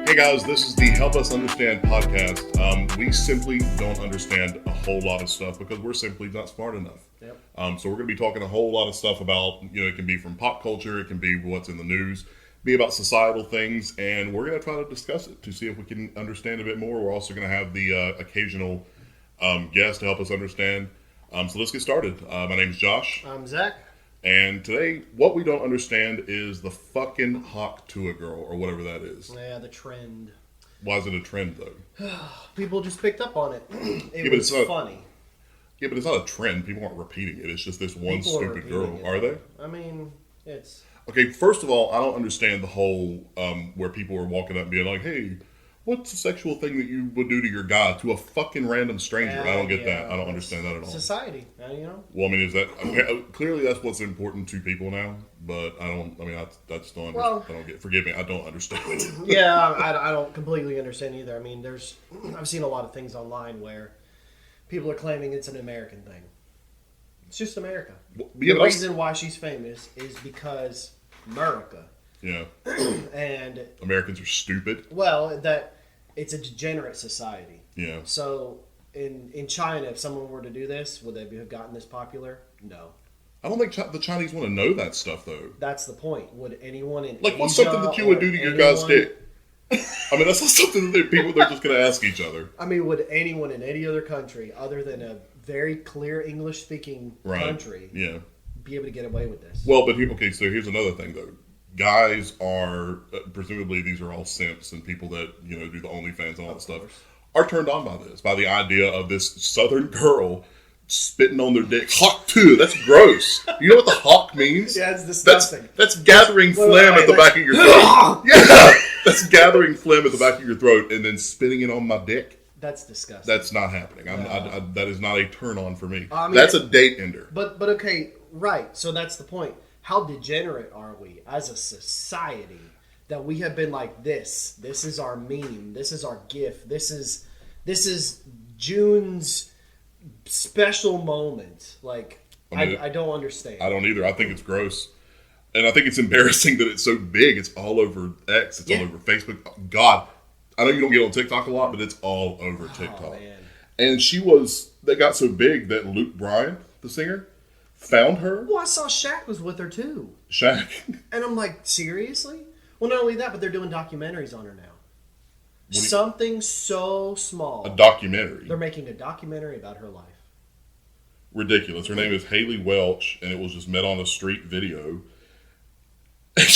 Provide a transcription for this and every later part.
Hey guys, this is the Help Us Understand podcast. We simply don't understand a whole lot of stuff because we're simply not smart enough. Yep. So we're going to be talking a whole lot of stuff about, it can be from pop culture, it can be what's in the news, be about societal things, and we're going to try to discuss it to see if we can understand a bit more. We're also going to have the occasional guest to help us understand. So let's get started. My name's Josh. I'm Zach. And today, what we don't understand is the fucking hot Tuah girl, or whatever that is. Yeah, the trend. Why is it a trend, though? People just picked up on it. It but was it's not- funny. Yeah, but it's not a trend. People aren't repeating it. It's just this one People are stupid repeating girl. it. Are they? I mean, it's... Okay, first of all, I don't understand the whole where people are walking up and being like, hey, what's the sexual thing that you would do to your guy to a fucking random stranger? I don't get that. I don't understand that at all. Society, Well, I mean, is that... Okay, clearly that's what's important to people now, but I just don't understand. Well- I don't get... Forgive me, I don't understand. Yeah, I don't completely understand either. I mean, I've seen a lot of things online where people are claiming it's an American thing. It's just America. Yeah, The reason why she's famous is because America. Yeah. And, Americans are stupid. well, that it's a degenerate society. Yeah. So in China, if someone were to do this, would they have gotten this popular? No. I don't think the Chinese want to know that stuff, though. That's the point. Would anyone in Like, what's Asia something that you would or do to your guy's anyone- dick? I mean, that's not something that they're just going to ask each other. I mean, would anyone in any other country, other than a very clear English-speaking Right. country, Yeah. be able to get away with this? Well, but okay, so here's another thing, though. Guys are, presumably these are all simps and people that, do the OnlyFans and all that stuff, course. are turned on by this, by the idea of this southern girl spitting on their dick. Hawk too, that's gross. You know what the hawk means? Yeah, it's disgusting. That's gathering Wait, phlegm wait, at the let's- back of your throat. Yeah, that's gathering phlegm at the back of your throat and then spitting it on my dick. That's disgusting. That's not happening. No. That is not a turn on for me. I mean, that's a date ender. But okay, right. So that's the point. How degenerate are we as a society that we have been like this? This is our meme. This is our GIF. This is June's special moment. Like, I don't understand. I don't either. I think it's gross. And I think it's embarrassing that it's so big. It's all over X. It's all over Facebook. God, I know you don't get on TikTok a lot, but it's all over TikTok. Oh, man. And they got so big that Luke Bryan, the singer, found her. Well, I saw Shaq was with her too. Shaq. And I'm like, seriously? Well, not only that, but they're doing documentaries on her now. you- Something so small. A documentary. They're making a documentary about her life. Ridiculous. Her name is Haley Welch, and it was just met on a street video. And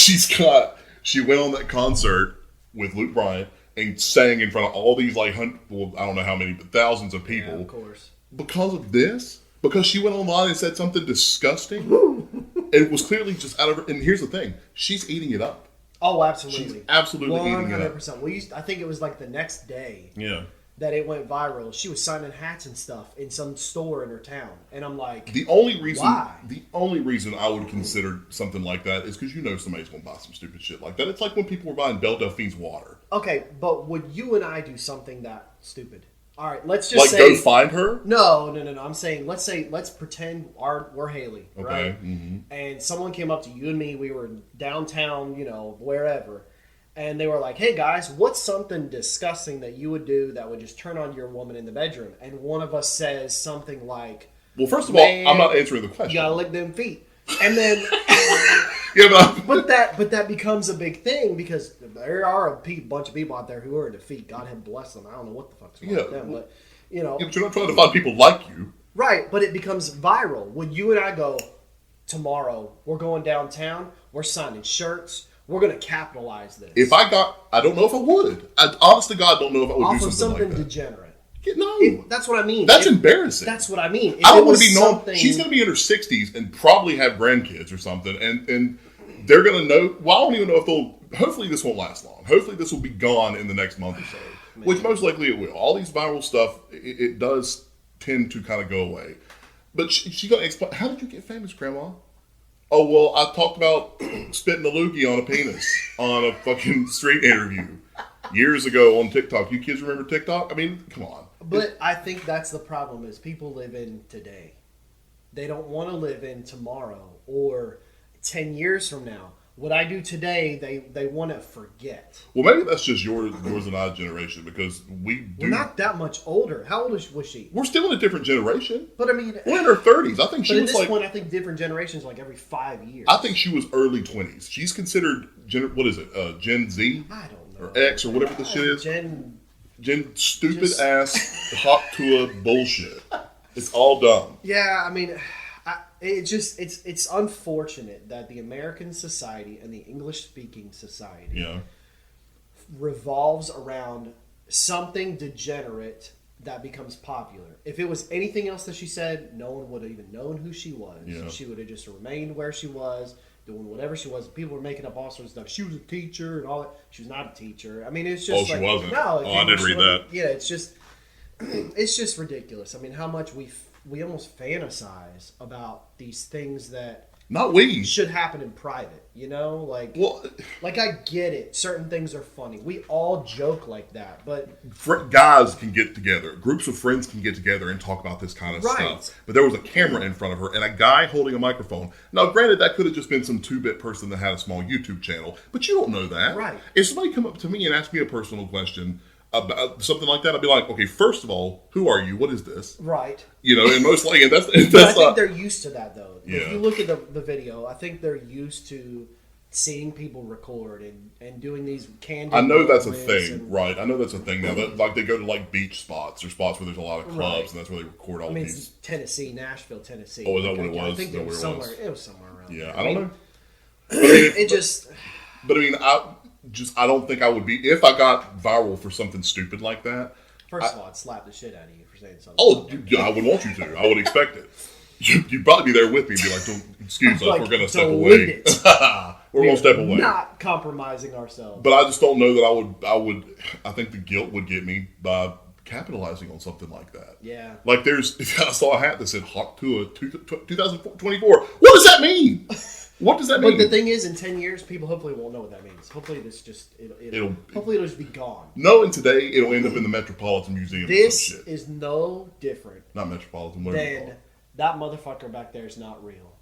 she went on that concert with Luke Bryan and sang in front of all these I don't know how many, but thousands of people. Yeah, of course. Because of this? Because she went online and said something disgusting? And it was clearly just out of her. And here's the thing. She's eating it up. Oh, absolutely. She's absolutely eating it up. 100%. I think it was like the next day Yeah. that it went viral. She was signing hats and stuff in some store in her town. And I'm like, The only reason Why? I would consider something like that is because somebody's going to buy some stupid shit like that. It's like when people were buying Belle Delphine's water. okay, but would you and I do something that stupid? All right, let's just Like, say... go find her? No. I'm saying, let's pretend we're Haley, Okay. right? Mm-hmm. And someone came up to you and me. We were downtown, wherever. And they were like, hey, guys, what's something disgusting that you would do that would just turn on your woman in the bedroom? And one of us says something like, Well, first of Man, all, I'm not answering the you question. gotta lick them feet. And then... Yeah, But that becomes a big thing because there are a bunch of people out there who are into feet. God have blessed them. I don't know what the fuck's wrong with them, but but you're not trying to find people like you. right. But it becomes viral. Would you and I go tomorrow? We're going downtown. We're signing shirts. We're gonna capitalize this. I don't know if I would. I honest to God don't know if I would off do of something something like that. degenerate. No, That's what I mean. that's embarrassing. That's what I mean. If I it don't want was to be known. something- She's going to be in her 60s and probably have grandkids or something, and they're going to know. Well, I don't even know if they'll. Hopefully, this won't last long. Hopefully, this will be gone in the next month or so, which most likely it will. All these viral stuff, it does tend to kind of go away. But she's going to explain. How did you get famous, Grandma? Oh, well, I talked about spitting a loogie on a penis on a fucking street interview years ago on TikTok. You kids remember TikTok? I mean, come on. But I think that's the problem is people live in today. They don't want to live in tomorrow or 10 years from now. what I do today, they want to forget. Well, maybe that's just yours and I's generation because we do. We're not that much older. How old was she? We're still in a different generation. But I mean, we're in her 30s. I think she but was at this like. point, I think different generations like every 5 years. I think she was early 20s. She's considered what is it? Gen Z? I don't know. Or X or whatever this shit is. Gen stupid ass hot Tuah bullshit. It's all dumb. Yeah, I mean, it's unfortunate that the American society and the English speaking society revolves around something degenerate that becomes popular. If it was anything else that she said, no one would have even known who she was. Yeah. She would have just remained where she was, doing whatever she was. People were making up all sorts of stuff. She was a teacher and all that. She was not a teacher. I mean, it's just she wasn't. No, I didn't read that. Yeah, it's just ridiculous. I mean, how much we almost fantasize about these things that not we should happen in private, you know? Like I get it. Certain things are funny. We all joke like that, but guys can get together. Groups of friends can get together and talk about this kind of stuff. But there was a camera in front of her and a guy holding a microphone. Now, granted, that could have just been some 2-bit person that had a small YouTube channel, but you don't know that. Right. If somebody come up to me and ask me a personal question about something like that, I'd be like, okay, first of all, who are you? What is this? Right. You know, and most likely, that's I think they're used to that, though. Yeah. If you look at the video, I think they're used to seeing people record and doing these candid. I know that's a thing, right? I know that's a thing now. That, like they go to like beach spots or spots where there's a lot of clubs, and that's where they record all these. It's Tennessee, Nashville, Tennessee. Oh, is that what it was? I think it was somewhere. It was somewhere around. Yeah, there. I don't know. It just. But I mean, I don't think I would be if I got viral for something stupid like that. First of all, I'd slap the shit out of you for saying something. Oh, I would want you to. I would expect it. You'd probably be there with me and be like, "Don't excuse us, we're going to step away. We're going to step away." Not compromising ourselves. But I just don't know that I think the guilt would get me by capitalizing on something like that. Yeah. Like I saw a hat that said Hawk Tuah 2024. What does that mean? What does that mean? But the thing is, in 10 years, people hopefully won't know what that means. Hopefully hopefully it'll just be gone. Knowing today, it'll end up in the Metropolitan Museum. This is no different. Not Metropolitan. Than that motherfucker back there is not real.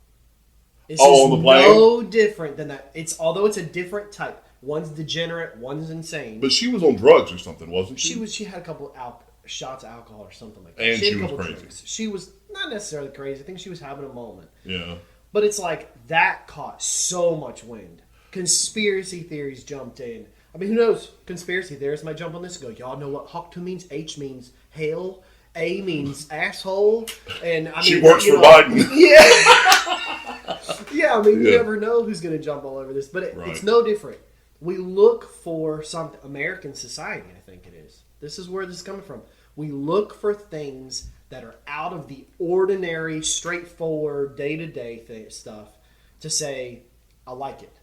This on the plane? No different than that. Although it's a different type. One's degenerate, one's insane. But she was on drugs or something, wasn't she? She had a couple shots of alcohol or something like that. And she had a was couple crazy. Drinks. She was not necessarily crazy. I think she was having a moment. Yeah. But it's like that caught so much wind. Conspiracy theories jumped in. I mean, who knows? Conspiracy theorists might jump on this and go, y'all know what Hawk 2 means? H means hail. A means asshole. And I mean, she works for Biden. Yeah. Yeah, I mean, you Yeah. never know who's going to jump all over this. But it's no different. We look for something. American society, I think it is. This is where this is coming from. We look for things that are out of the ordinary, straightforward, day-to-day stuff to say, I like it.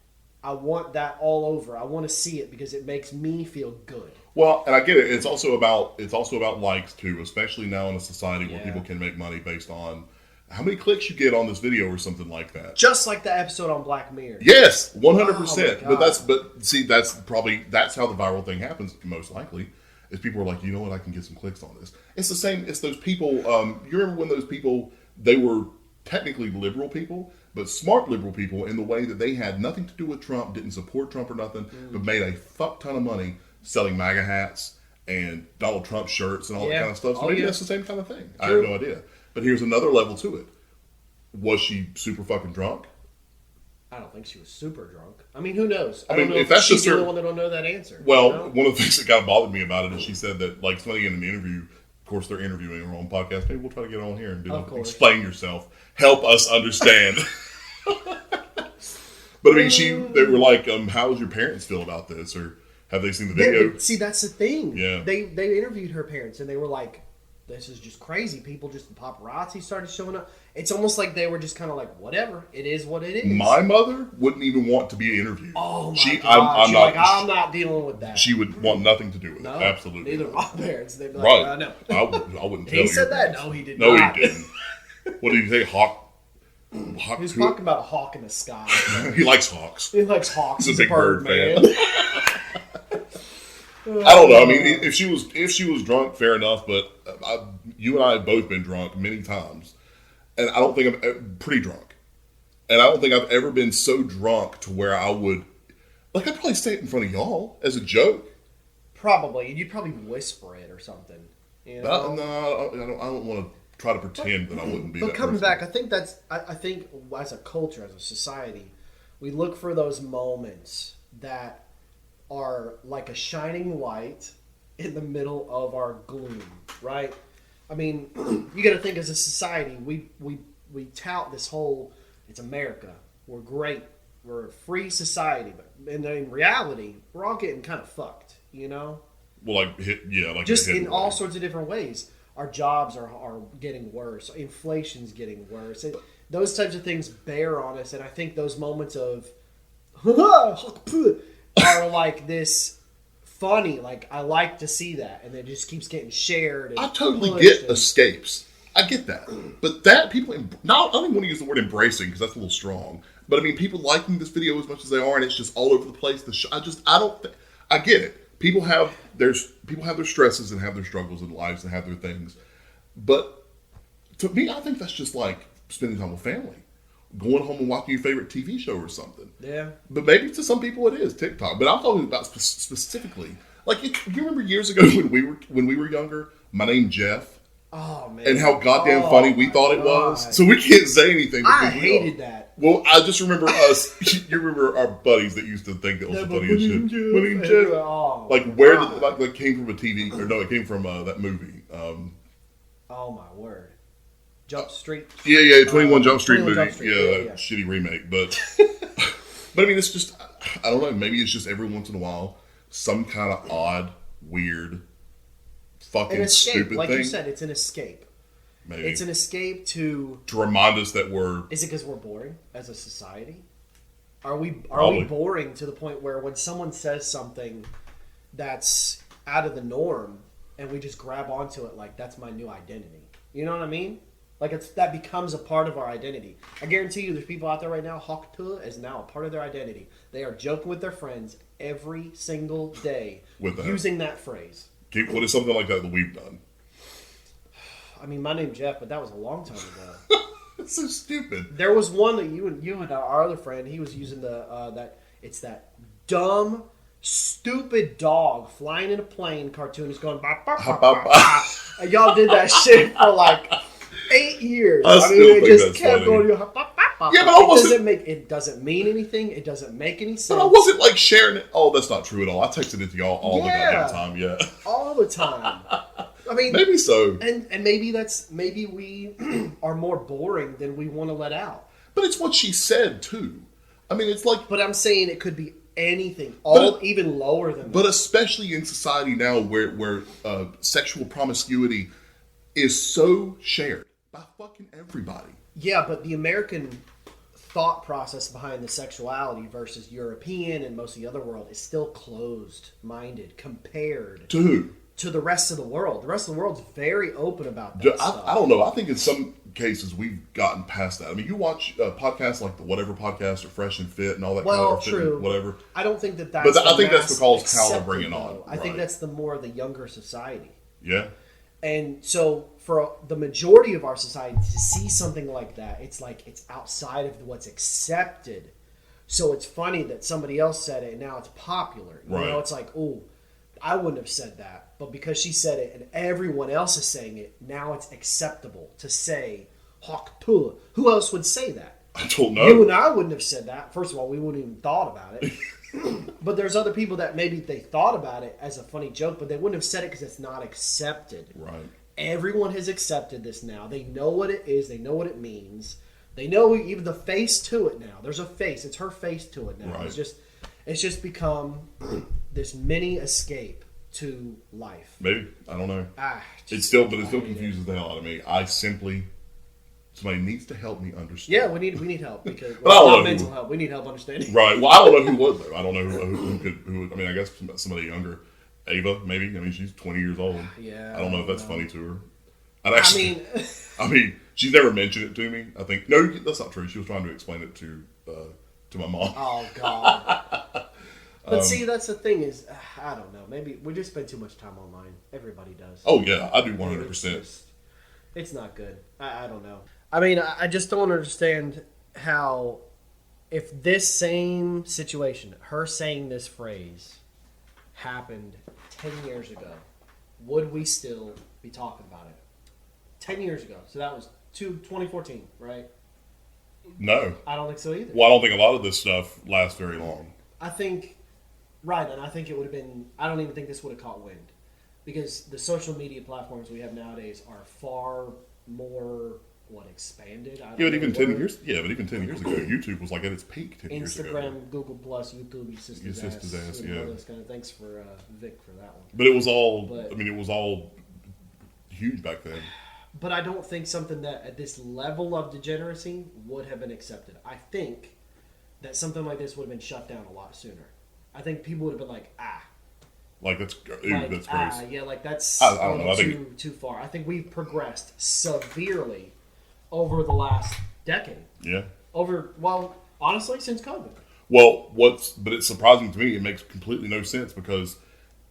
I want that all over. I want to see it because it makes me feel good. Well, and I get it. It's also about likes too, especially now in a society where people can make money based on how many clicks you get on this video or something like that. Just like the episode on Black Mirror. Yes, 100%. Oh, That's how the viral thing happens most likely. Is people are like, you know what, I can get some clicks on this. It's the same. It's those people. You remember when those people, they were technically liberal people, but smart liberal people in the way that they had nothing to do with Trump, didn't support Trump or nothing, but made a fuck ton of money selling MAGA hats and Donald Trump shirts and all that kind of stuff. So maybe that's the same kind of thing. True. I have no idea. But here's another level to it. Was she super fucking drunk? I don't think she was super drunk. I mean, who knows? I mean, if that's she's the only one that don't know that answer. Well, one of the things that kind of bothered me about it is she said that, like, somebody in an interview, of course, they're interviewing her on podcast. Maybe we'll try to get on here and explain yourself. Help us understand. But, I mean, they were like, how does your parents feel about this? Or have they seen the video? See, that's the thing. Yeah. They interviewed her parents, and they were like, this is just crazy. People the paparazzi started showing up. It's almost like they were just kind of like, whatever. It is what it is. My mother wouldn't even want to be interviewed. Oh, my God. I'm not dealing with that. She would want nothing to do with it. Absolutely. Neither my parents. They'd be like, right. No. I wouldn't tell you. He said that? No, he did not. No, he didn't. What did he say? Hawk? He was talking about a hawk in the sky. He likes hawks. He likes hawks. He's a big bird fan. I don't know. I mean, if she was drunk, fair enough. But you and I have both been drunk many times, and I don't think I'm pretty drunk. And I don't think I've ever been so drunk to where I would, like, I'd probably say it in front of y'all as a joke. Probably. And you'd probably whisper it or something. You know? No, I don't want to try to pretend that I wouldn't be that But coming person. back, I think as a culture, as a society, we look for those moments that are like a shining light in the middle of our gloom, right? I mean, you got to think as a society, we tout this whole, it's America, we're great, we're a free society, but in reality, we're all getting kind of fucked, you know? Well, Just in all sorts of different ways. Our jobs are getting worse. Inflation's getting worse. Those types of things bear on us, and I think those moments of are like this funny. Like, I like to see that, and it just keeps getting shared. And I totally pushed get and, escapes. I get that. But that people, I don't even want to use the word embracing because that's a little strong. But I mean, people liking this video as much as they are, and it's just all over the place. I get it. People have their stresses and have their struggles in lives and have their things. But to me, I think that's just like spending time with family. Going home and watching your favorite TV show or something. Yeah. But maybe to some people it is TikTok. But I'm talking about specifically. Like, you remember years ago when we were younger, My Name Jeff? Oh, man. And how goddamn funny we thought it was. So we can't say anything. I hated that. Well, I just remember us. You remember our buddies that used to think that was the funniest shit. My Name Jeff. Oh, like, where did it came from a TV? Or no, it came from that movie. Oh, my word. Jump Street. Yeah, 21 Jump Street 21 movie. Jump Street. Yeah. Shitty remake. But I mean, it's just, I don't know. Maybe it's just every once in a while, some kind of odd, weird, fucking stupid like thing. You said, it's an escape. Maybe. It's an escape to remind us that we're... Is it because we're boring as a society? Are we Probably. boring to the point where when someone says something that's out of the norm and we just grab onto it like that's my new identity? You know what I mean? Like that becomes a part of our identity. I guarantee you there's people out there right now, Tuah is now a part of their identity. They are joking with their friends every single day using that phrase. What is something like that we've done? I mean, My Name Jeff, but that was a long time ago. It's so stupid. There was one that you and our other friend, he was using that dumb, stupid dog flying in a plane cartoon. He's going ba ba ba ba, ba. And y'all did that shit for like 8 years. I mean, it just kept going. Ba, ba, ba, yeah, but it doesn't mean anything. It doesn't make any sense. But I wasn't like sharing it. Oh, that's not true at all. I texted it to y'all all the goddamn time. Yeah, all the time. I mean, maybe so. And maybe we are more boring than we want to let out. But it's what she said too. I mean, it's like. But I'm saying it could be anything, even lower than that. But especially in society now, where sexual promiscuity is so shared by fucking everybody. Yeah, but the American thought process behind the sexuality versus European and most of the other world is still closed-minded compared to who? To the rest of the world. The rest of the world's very open about that stuff. I don't know. I think in some cases we've gotten past that. I mean, you watch podcasts like the Whatever Podcast or Fresh and Fit and all that kind of true. Whatever. I don't think that's But I think that's because how they're bringing on. I think that's the more the younger society. Yeah. And so for the majority of our society to see something like that, it's like it's outside of what's accepted. So it's funny that somebody else said it and now it's popular. You know, it's like, oh, I wouldn't have said that. But because she said it and everyone else is saying it, now it's acceptable to say Tuah. Who else would say that? I don't know. You and I wouldn't have said that. First of all, we wouldn't even thought about it. But there's other people that maybe they thought about it as a funny joke, but they wouldn't have said it because it's not accepted. Right. Everyone has accepted this now. They know what it is. They know what it means. They know even the face to it now. There's a face. It's her face to it now. Right. It's just become this mini escape to life. Maybe. I don't know. It still confuses the hell out of me. Somebody needs to help me understand. Yeah, we need help because not mental help. We need help understanding. Right. Well, I don't know who would though. I don't know who could. I mean, I guess somebody younger. Ava, maybe. I mean, she's 20 years old. Yeah. I don't know if that's funny to her. I mean, she's never mentioned it to me. I think no, that's not true. She was trying to explain it to my mom. Oh God. But see, that's the thing is, I don't know. Maybe we just spend too much time online. Everybody does. Oh yeah, I do 100%. It's not good. I don't know. I mean, I just don't understand how if this same situation, her saying this phrase, happened 10 years ago, would we still be talking about it? 10 years ago. So that was 2014, right? No. I don't think so either. Well, I don't think a lot of this stuff lasts very long. I think, right, and I think it would have been, I don't even think this would have caught wind. Because the social media platforms we have nowadays are far more, expanded? But even 10 years ago, YouTube was like at its peak 10 years ago. Instagram, Google Plus, YouTube, your sister's ass, yeah. Those kind of, thanks for Vic for that one. But it was all, it was all huge back then. But I don't think something that at this level of degeneracy would have been accepted. I think that something like this would have been shut down a lot sooner. I think people would have been like, Like, that's gross. Yeah, like that's I don't know. Too far. I think we've progressed severely over the last decade. Yeah. Honestly, since COVID. Well, but it's surprising to me. It makes completely no sense because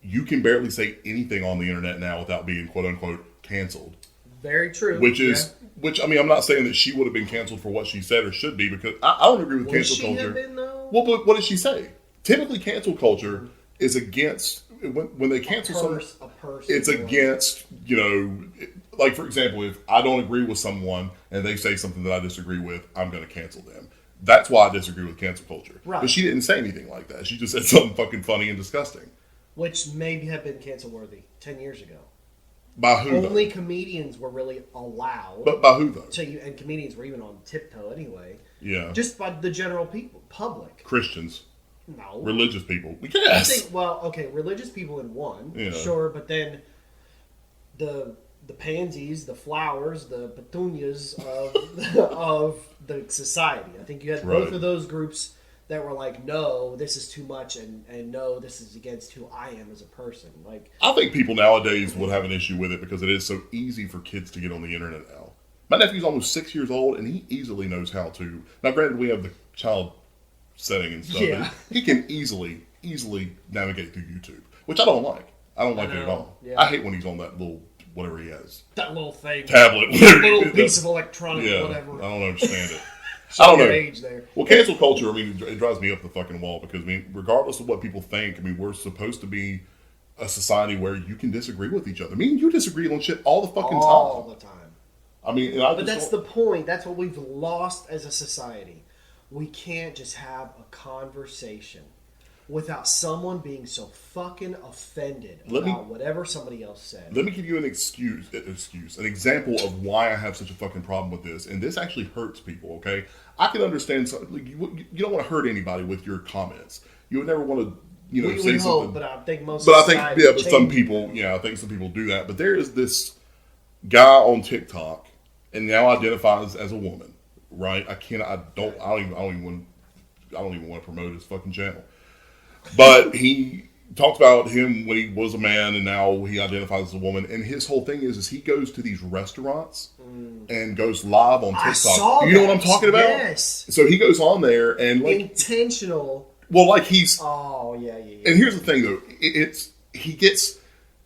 you can barely say anything on the internet now without being quote unquote canceled. Very true. Which I'm not saying that she would have been canceled for what she said or should be because I don't agree with cancel culture. Have been, though? Well, but what did she say? Typically, cancel culture is against when they cancel someone. It's against like for example, if I don't agree with someone and they say something that I disagree with, I'm going to cancel them. That's why I disagree with cancel culture. Right. But she didn't say anything like that. She just said something fucking funny and disgusting. Which maybe have been cancel worthy 10 years ago. By who? Only comedians were really allowed. But by who though? And comedians were even on tiptoe anyway. Yeah. Just by the general public. Christians. No. Religious people. Yes. Religious people in one. Yeah. Sure, but then the pansies, the flowers, the petunias of the society. I think you had both of those groups that were like, no, this is too much, and no, this is against who I am as a person. Like, I think people nowadays would have an issue with it because it is so easy for kids to get on the internet now. My nephew's almost 6 years old, and he easily knows how to. Now, granted, we have the child setting and stuff. Yeah. He can easily navigate through YouTube, which I don't like. I don't like it at all. Yeah. I hate when he's on that little whatever he has. That little thing. Tablet. Little piece of electronic whatever. I don't understand it. I don't know. Age there. Well, cancel culture, it drives me up the fucking wall because, regardless of what people think, we're supposed to be a society where you can disagree with each other. Me and you disagree on shit all the fucking time. All the time. But that's the point. That's what we've lost as a society. We can't just have a conversation without someone being so fucking offended about whatever somebody else said. Let me give you an an example of why I have such a fucking problem with this. And this actually hurts people, okay? I can understand, you don't want to hurt anybody with your comments. You would never want to, say something. But I think some people, I think some people do that. But there is this guy on TikTok and now identifies as a woman, right? I don't even want to promote his fucking channel. But he talked about him when he was a man and now he identifies as a woman. And his whole thing is he goes to these restaurants and goes live on TikTok. I saw you know what I'm talking about? Yes. So he goes on there and intentional. Well, he's. Oh yeah. And here's the thing though,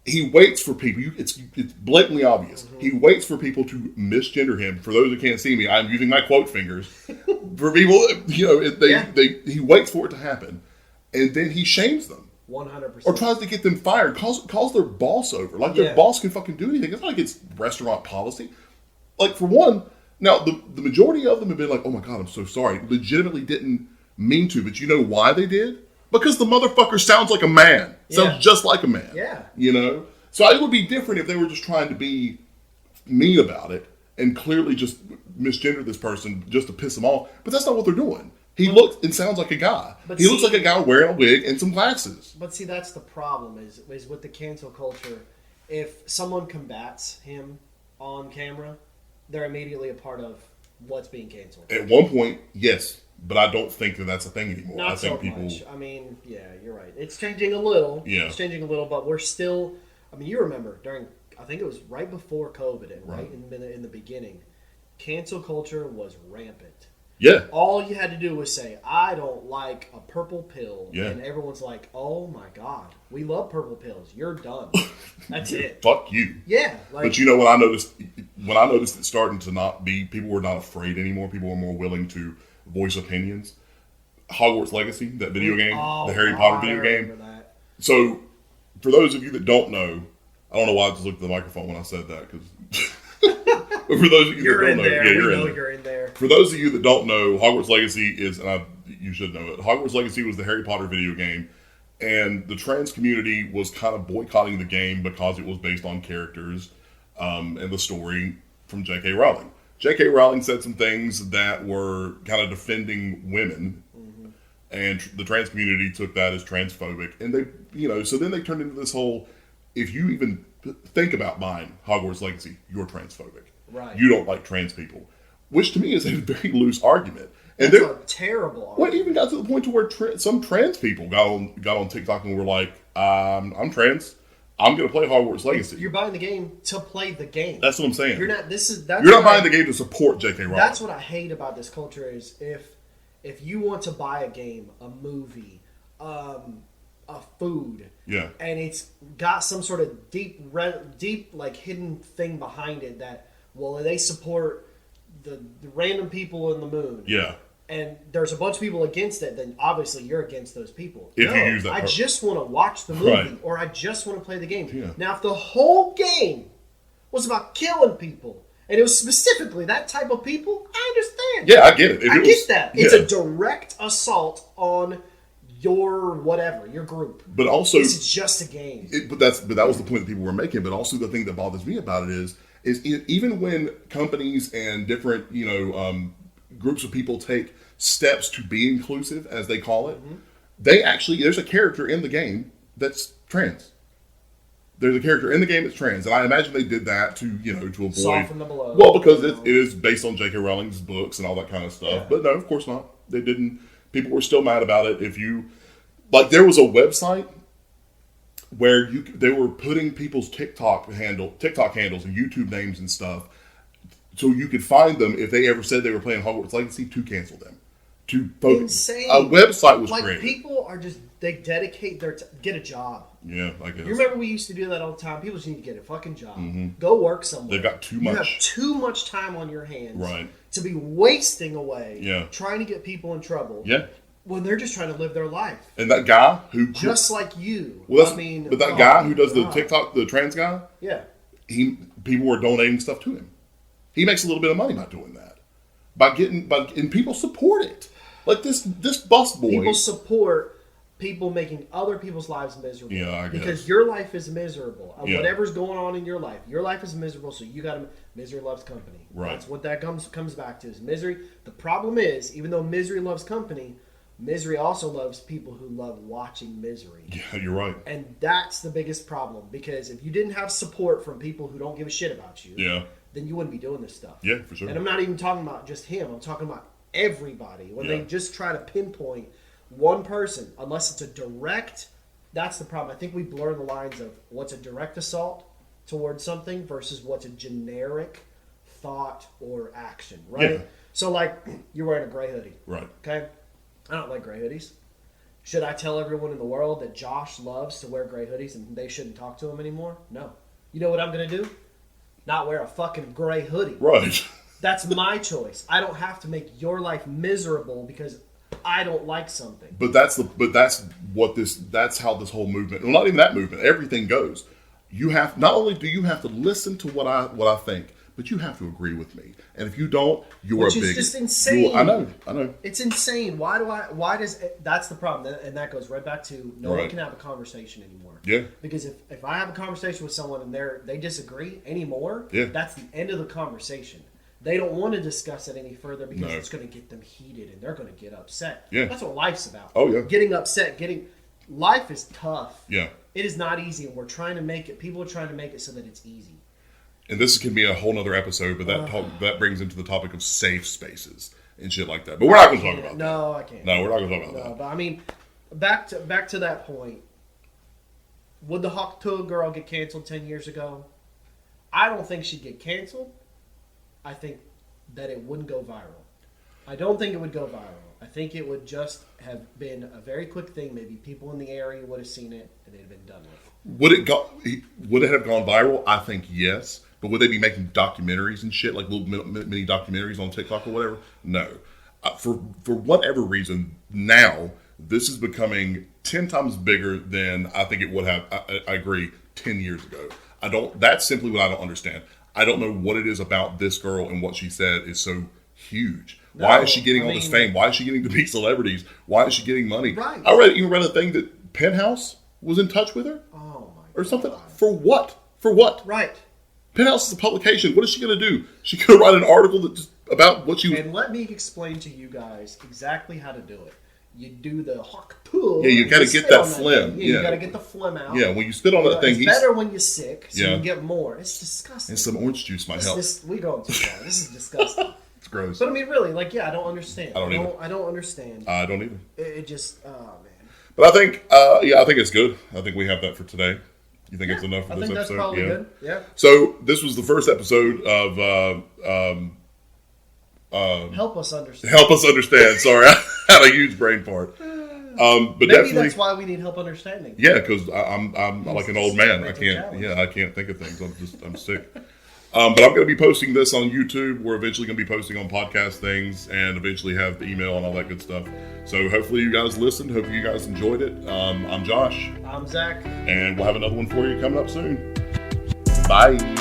he waits for people. It's blatantly obvious. Mm-hmm. He waits for people to misgender him. For those who can't see me, I'm using my quote fingers. For people, he waits for it to happen. And then he shames them. 100%. Or tries to get them fired. Calls their boss over. Like their boss can fucking do anything. It's not like it's restaurant policy. Like for one, now the majority of them have been like, oh my God, I'm so sorry. Legitimately didn't mean to. But you know why they did? Because the motherfucker sounds like a man. Sounds just like a man. Yeah. So it would be different if they were just trying to be mean about it and clearly just misgender this person just to piss them off. But that's not what they're doing. He looks and sounds like a guy. He looks like a guy wearing a wig and some glasses. But see, that's the problem is with the cancel culture. If someone combats him on camera, they're immediately a part of what's being canceled. At one point, yes. But I don't think that's a thing anymore. Not I think so much. Yeah, you're right. It's changing a little. Yeah. It's changing a little, but we're still... you remember I think it was right before COVID and right in the beginning, cancel culture was rampant. Yeah. All you had to do was say, I don't like a purple pill. Yeah. And everyone's like, oh my God, we love purple pills. You're done. That's it. Fuck you. Yeah. Like, But you know, when I noticed it starting to not be, people were not afraid anymore. People were more willing to voice opinions. Hogwarts Legacy, that video game, the Harry Potter video game. That. So, for those of you that don't know, I don't know why I just looked at the microphone when I said that, because but for those of you that don't know, there. yeah, You're in there. For those of you that don't know, Hogwarts Legacy is, and you should know it. Hogwarts Legacy was the Harry Potter video game, and the trans community was kind of boycotting the game because it was based on characters and the story from J.K. Rowling. J.K. Rowling said some things that were kind of defending women, and the trans community took that as transphobic, and they, so then they turned into this whole, if you even think about buying Hogwarts Legacy, you're transphobic. Right. You don't like trans people, which to me is a very loose argument. And That's a terrible argument. Well, it even got to the point to where some trans people got on TikTok and were like, I'm trans. I'm going to play Hogwarts Legacy. You're buying the game to play the game. That's what I'm saying. You're not. You're not buying the game to support J.K. Rowling. That's what I hate about this culture is if you want to buy a game, a movie, a food, and it's got some sort of deep like hidden thing behind it that, well, they support the random people in the moon. Yeah. And there's a bunch of people against it, then obviously you're against those people. If you use that I just want to watch the movie, right, or I just want to play the game. Yeah. Now, if the whole game was about killing people, and it was specifically that type of people, I understand. Yeah, I get it. I get that. It's a direct assault on your whatever, your group. But also, it's just a game. But that was the point that people were making. But also, the thing that bothers me about it is even when companies and different groups of people take steps to be inclusive, as they call it, there's a character in the game that's trans. There's a character in the game that's trans, and I imagine they did that to avoid soften the blow. Well, because it is based on J.K. Rowling's books and all that kind of stuff. Yeah. But no, of course not. They didn't. People were still mad about it. If you there was a website where they were putting people's TikTok handles and YouTube names and stuff, so you could find them if they ever said they were playing Hogwarts Legacy to cancel them. Insane. A website was created. People are just, they dedicate get a job. Yeah, I guess. You remember we used to do that all the time? People just need to get a fucking job. Go work somewhere. They've got too much. You have too much time on your hands to be wasting away trying to get people in trouble. Yeah. When they're just trying to live their life. And that guy who... Just like you. But that guy who does the TikTok, the trans guy, people were donating stuff to him. He makes a little bit of money by doing that. And people support it. Like this bus boy. People support people making other people's lives miserable. Yeah, I guess. Because your life is miserable. Yeah. Whatever's going on in your life is miserable, so you got to... Misery loves company. Right. That's what that comes back to is misery. The problem is, even though misery loves company, misery also loves people who love watching misery. Yeah, you're right. And that's the biggest problem, because if you didn't have support from people who don't give a shit about you, then you wouldn't be doing this stuff. Yeah, for sure. And I'm not even talking about just him. I'm talking about everybody. When they just try to pinpoint one person, unless it's a direct, that's the problem. I think we blur the lines of what's a direct assault towards something versus what's a generic thought or action, right? Yeah. So, like, you're wearing a gray hoodie. Right. Okay? I don't like gray hoodies. Should I tell everyone in the world that Josh loves to wear gray hoodies and they shouldn't talk to him anymore? No. You know what I'm going to do? Not wear a fucking gray hoodie. Right. That's my choice. I don't have to make your life miserable because I don't like something. That's how this whole movement, well, not even that movement, everything goes. Not only do you have to listen to what I think, but you have to agree with me. And if you don't, you're a bigot. Which is just insane. I know. It's insane. That's the problem. And that goes right back to no one can have a conversation anymore. Yeah. Because if I have a conversation with someone and they disagree anymore, that's the end of the conversation. They don't want to discuss it any further because it's going to get them heated and they're going to get upset. Yeah. That's what life's about. Oh, yeah. Getting upset, life is tough. Yeah. It is not easy, and we're trying to make it, people are trying to make it so that it's easy. And this can be a whole nother episode, but that brings into the topic of safe spaces and shit like that. But we're not going to talk about that. No, I can't. No, we're not going to talk about that. But I mean, back to that point, would the Tuah girl get canceled 10 years ago? I don't think she'd get canceled. I think that it wouldn't go viral. I don't think it would go viral. I think it would just have been a very quick thing. Maybe people in the area would have seen it and they'd have been done with. Would it have gone viral? I think yes. But would they be making documentaries and shit, like little mini documentaries on TikTok or whatever? No. For whatever reason, now this is becoming 10 times bigger than I think it would have. I agree. 10 years ago. That's simply what I don't understand. I don't know what it is about this girl and what she said is so huge. No, why is she getting all this fame? Why is she getting to be celebrities? Why is she getting money? Right. I read a thing that Penthouse was in touch with her. Oh my or something. God. For what? For what? Right. Penthouse is a publication. What is she going to do? She could write an article about what she. And let me explain to you guys exactly how to do it. You do the hawk pull. Yeah, you got to get that phlegm. Yeah, you got to get the phlegm out. Yeah, when you spit on that thing, it's better when you're sick, so Yeah. you get more. It's disgusting. And some orange juice might help. We going too far. This is disgusting. It's gross. But I mean, really, like, yeah, I don't understand. I don't understand. I don't either. It just, oh man. But I think, I think it's good. I think we have that for today. You think it's enough for this episode? I think that's probably good. Yeah. So this was the first episode of Help us understand. Help Us Understand. Sorry, I had a huge brain fart. But maybe that's why we need help understanding. Yeah, because I'm like an old man. I can't. challenge. Yeah, I can't think of things. I'm sick. But I'm going to be posting this on YouTube. We're eventually going to be posting on podcast things, and eventually have the email and all that good stuff. So hopefully you guys listened. Hopefully you guys enjoyed it. I'm Josh. I'm Zach. And we'll have another one for you coming up soon. Bye.